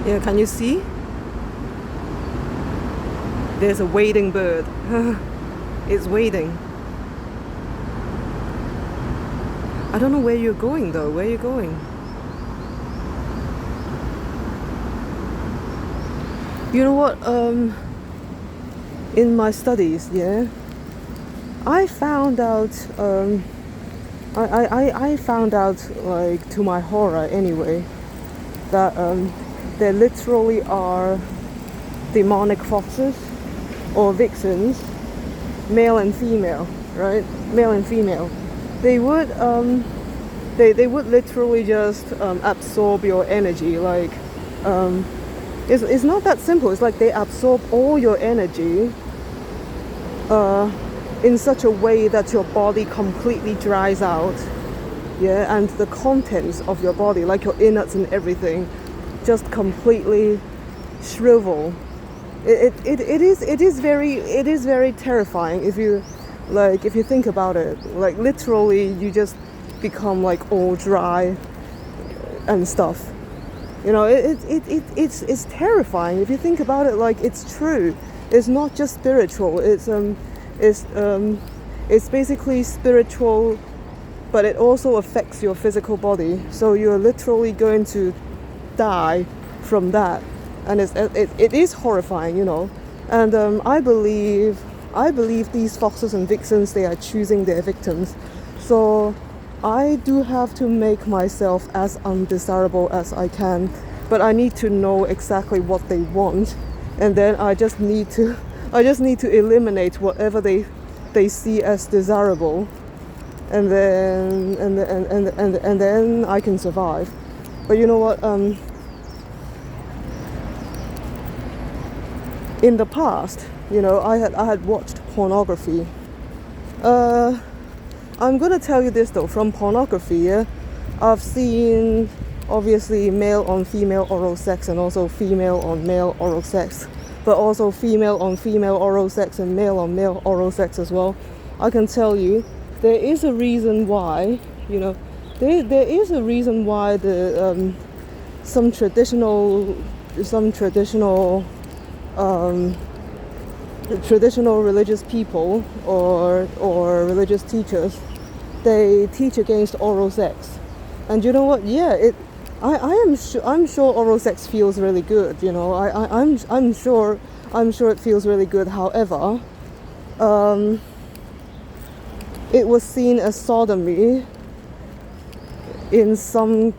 Yeah, can you see? There's a wading bird. It's wading. I don't know where you're going though. Where are you going? You know what? In my studies, yeah, I found out. I found out, like, to my horror anyway, that there literally are demonic foxes or vixens, male and female, right? Male and female. They would they would literally just absorb your energy. Like, it's not that simple. It's like they absorb all your energy in such a way that your body completely dries out, yeah, and the contents of your body, like your innards and everything, just completely shrivel. It is very terrifying if you think about it. Like, literally, you just become like all dry and stuff. You know, it's terrifying if you think about it. Like, it's true. It's not just spiritual. It's basically spiritual, but it also affects your physical body. So you're literally going to die from that, and it is horrifying, you know. And I believe these foxes and vixens, they are choosing their victims. So I do have to make myself as undesirable as I can, but I need to know exactly what they want, and then I just need to eliminate whatever they see as desirable, and then I can survive. But you know what? In the past, you know, I had watched pornography. I'm gonna tell you this though. From pornography, yeah, I've seen obviously male on female oral sex, and also female on male oral sex, but also female on female oral sex and male on male oral sex as well. I can tell you, there is a reason why, you know, there is a reason why the some traditional religious people or religious teachers, they teach against oral sex. And you know what? Yeah, I'm sure oral sex feels really good. You know, I'm sure it feels really good. However, it was seen as sodomy in some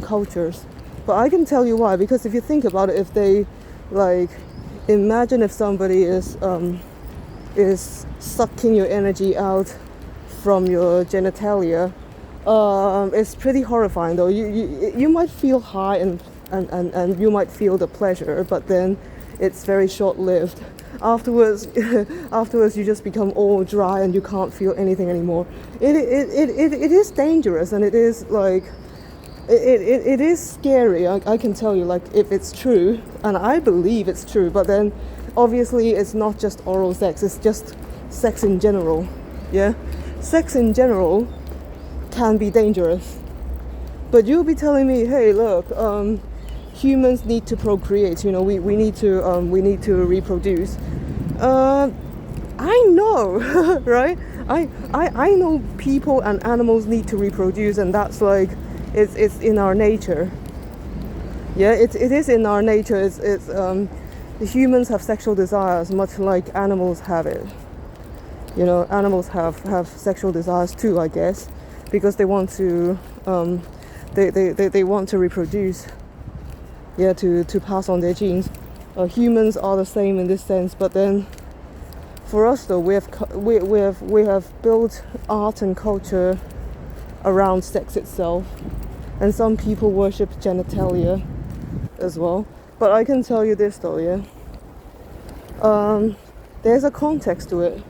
cultures. But I can tell you why. Because if you think about it, if they, like, imagine if somebody is sucking your energy out from your genitalia, it's pretty horrifying though. You might feel high and you might feel the pleasure, but then it's very short-lived. Afterwards you just become all dry and you can't feel anything anymore. It is dangerous, and it is like it is scary. I can tell you, like, if it's true, and I believe it's true. But then obviously it's not just oral sex, it's just sex in general. Yeah, sex in general can be dangerous. But you'll be telling me, hey, look, humans need to procreate, you know, we need to reproduce. I know, right? I know people and animals need to reproduce, and that's like, it's in our nature. Yeah, it is in our nature. The humans have sexual desires much like animals have it. You know, animals have sexual desires too, I guess, because they want to they want to reproduce. Yeah, to pass on their genes. Humans are the same in this sense, but then for us though, we have built art and culture around sex itself, and some people worship genitalia as well. But I can tell you this though, yeah, there's a context to it,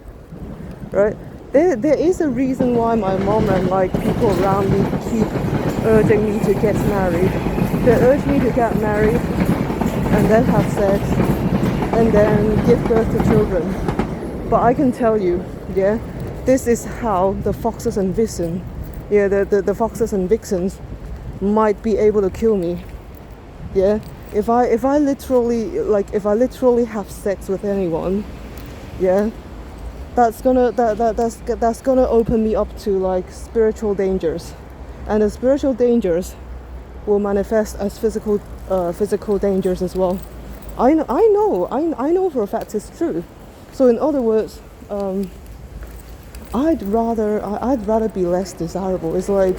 right? There is a reason why my mom and like people around me keep urging me to get married. They urge me to get married and then have sex and then give birth to children. But I can tell you, yeah, this is how the foxes and vixens, yeah, the foxes and vixens might be able to kill me. Yeah, if I literally have sex with anyone, yeah, that's gonna open me up to like spiritual dangers, and the spiritual dangers will manifest as physical dangers as well. I know for a fact it's true. So in other words, I'd rather be less desirable. It's like,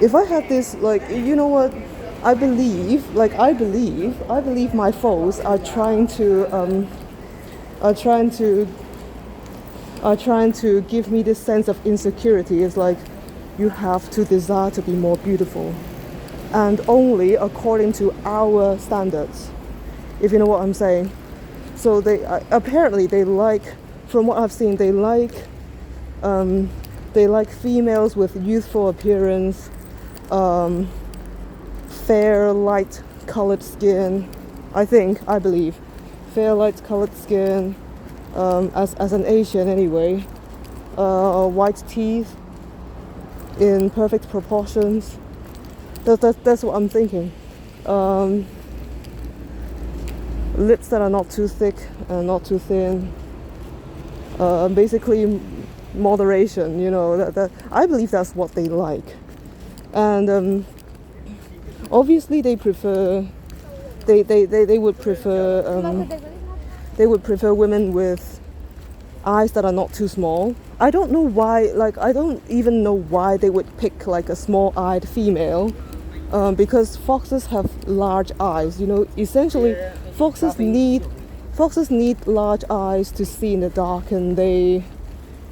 if I had this, like, you know what, I believe my foes are trying to give me this sense of insecurity. It's like, you have to desire to be more beautiful, and only according to our standards, if you know what I'm saying. So they apparently they like, from what I've seen, they like females with youthful appearance, fair, light colored skin. I believe fair, light colored skin, as an Asian anyway, white teeth in perfect proportions. That's what I'm thinking. Lips that are not too thick and not too thin. Basically moderation, you know, that I believe that's what they like. And obviously they would prefer women with eyes that are not too small. I don't know why, like, I don't even know why they would pick like a small-eyed female, because foxes have large eyes, you know. Essentially, foxes need large eyes to see in the dark, and they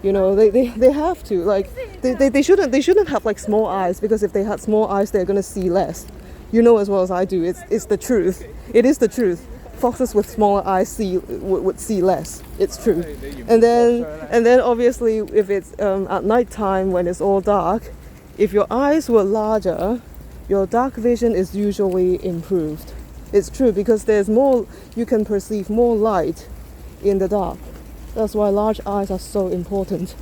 have to, like, they shouldn't have like small eyes, because if they had small eyes, they're gonna see less. You know as well as I do, it's the truth. It is the truth. Foxes with smaller eyes would see less. It's true. And then obviously, if it's at night time when it's all dark, if your eyes were larger, your dark vision is usually improved. It's true, because you can perceive more light in the dark. That's why large eyes are so important.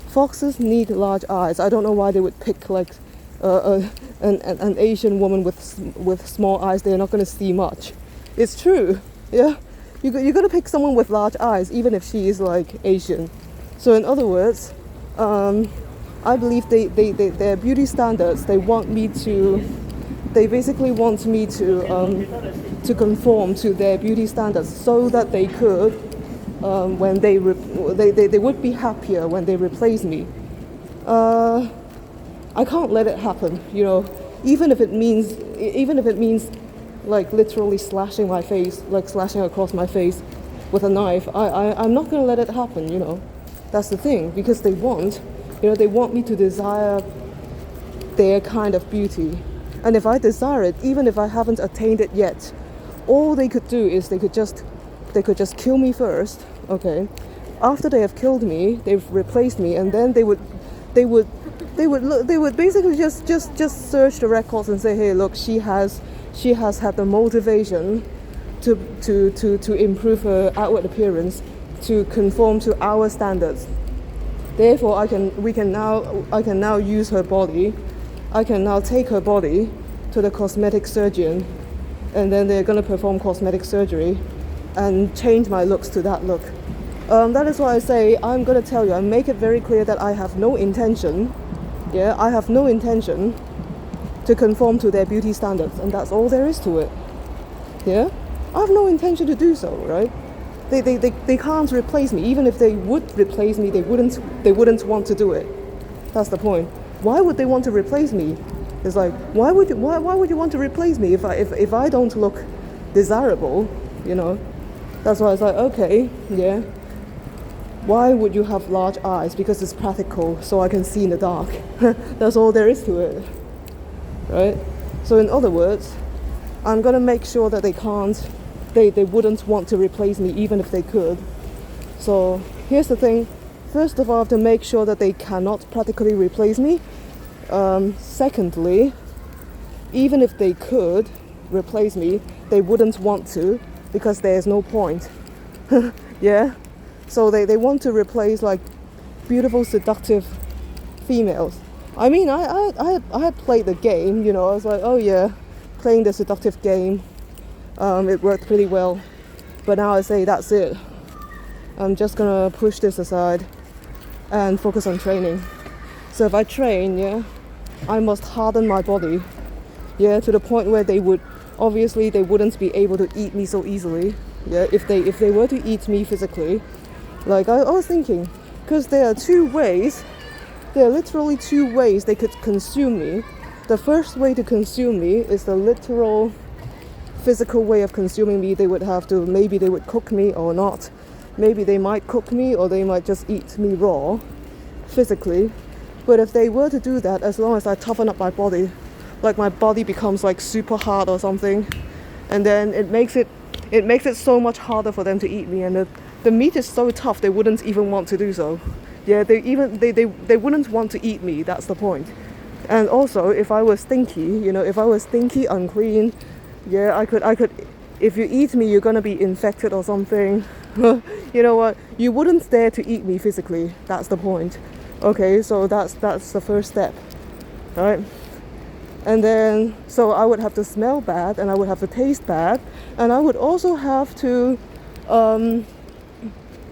Foxes need large eyes. I don't know why they would pick like an Asian woman with small eyes. They're not going to see much. It's true. Yeah, you got to pick someone with large eyes, even if she is like Asian. So in other words, I believe their beauty standards. They basically want me to conform to their beauty standards, so that they could, when they would be happier when they replace me. I can't let it happen, you know, even if it means like literally slashing my face, like slashing across my face with a knife. I'm not going to let it happen, you know. That's the thing, because they want me to desire their kind of beauty. And if I desire it, even if I haven't attained it yet, all they could do is they could just kill me first, okay? After they have killed me, they've replaced me, and then they would basically just search the records and say, hey, look, she has had the motivation to improve her outward appearance, to conform to our standards. Therefore, I can now use her body. I can now take her body to the cosmetic surgeon, and then they're going to perform cosmetic surgery and change my looks to that look. That is why I say, I'm going to tell you, I make it very clear that I have no intention to conform to their beauty standards, and that's all there is to it. Yeah, I have no intention to do so, right? They can't replace me. Even if they would replace me, they wouldn't want to do it. That's the point. Why would they want to replace me? It's like, why would you want to replace me if I don't look desirable, you know? That's why it's like, okay, yeah. Why would you have large eyes? Because it's practical, so I can see in the dark. That's all there is to it, right? So in other words, I'm gonna make sure that they wouldn't want to replace me even if they could. So here's the thing. First of all, I have to make sure that they cannot practically replace me. Secondly, even if they could replace me, they wouldn't want to, because there's no point. Yeah? So they want to replace like beautiful, seductive females. I mean, I had played the game, you know. I was like, oh yeah, playing the seductive game. it worked pretty well. But now I say that's it. I'm just gonna push this aside and focus on training. So if I train, yeah, I must harden my body, yeah, to the point where they wouldn't be able to eat me so easily, yeah, if they were to eat me physically. Like I was thinking, because there are literally two ways they could consume me. The first way to consume me is the literal physical way of consuming me. Maybe they would cook me or not. Maybe they might cook me or they might just eat me raw, physically. But if they were to do that, as long as I toughen up my body, like my body becomes like super hard or something, and then it makes it so much harder for them to eat me, and the meat is so tough they wouldn't even want to do so. Yeah, they wouldn't want to eat me, that's the point. And also, if I was stinky, unclean, yeah, I could, if you eat me, you're gonna be infected or something. You know what? You wouldn't dare to eat me physically. That's the point. Okay, so that's the first step, right? And then, so I would have to smell bad, and I would have to taste bad, and I would also have to,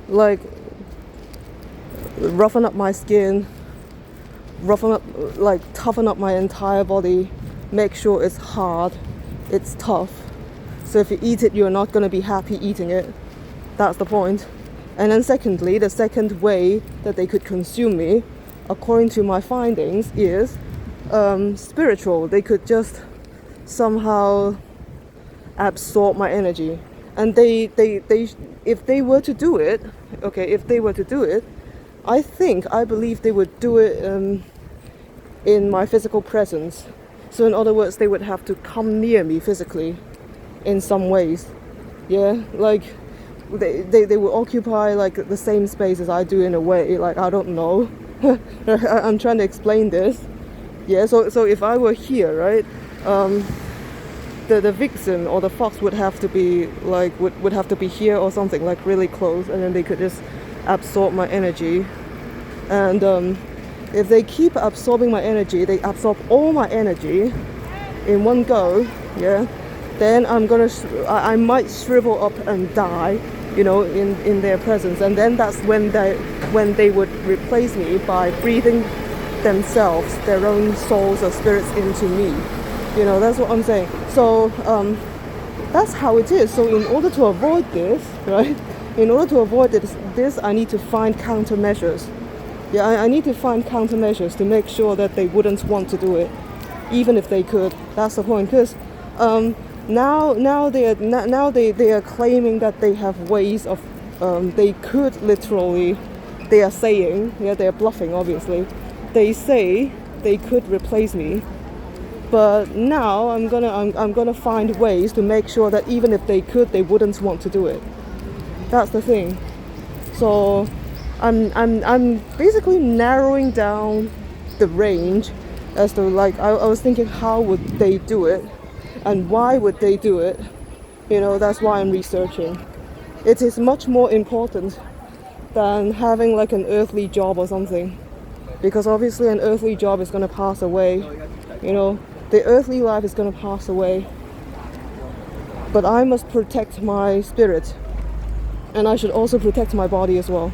like, roughen up my skin, toughen up my entire body, make sure it's hard, it's tough. So if you eat it, you're not going to be happy eating it. That's the point. And then secondly, the second way that they could consume me, according to my findings, is spiritual. They could just somehow absorb my energy. And if they were to do it, I believe they would do it in my physical presence. So in other words, they would have to come near me physically in some ways. Yeah, like they will occupy like the same space as I do in a way. Like, I don't know. I'm trying to explain this. Yeah, so if I were here, right, the vixen or the fox would have to be like would have to be here or something, like really close, and then they could just absorb my energy. And if they keep absorbing my energy, they absorb all my energy in one go, yeah, then I might shrivel up and die, in their presence. And then that's when they would replace me by breathing themselves, their own souls or spirits into me. That's what I'm saying. So that's how it is. So in order to avoid this, right, I need to find countermeasures. Yeah, I need to find countermeasures to make sure that they wouldn't want to do it, even if they could. That's the point. Because now they are claiming that they have ways of they could literally. They are saying, yeah, they are bluffing. Obviously, they say they could replace me, but now I'm gonna find ways to make sure that even if they could, they wouldn't want to do it. That's the thing. So I'm basically narrowing down the range as to, like, I was thinking, how would they do it and why would they do it? That's why I'm researching. It is much more important than having like an earthly job or something, because obviously an earthly job is going to pass away. The earthly life is going to pass away, but I must protect my spirit, and I should also protect my body as well.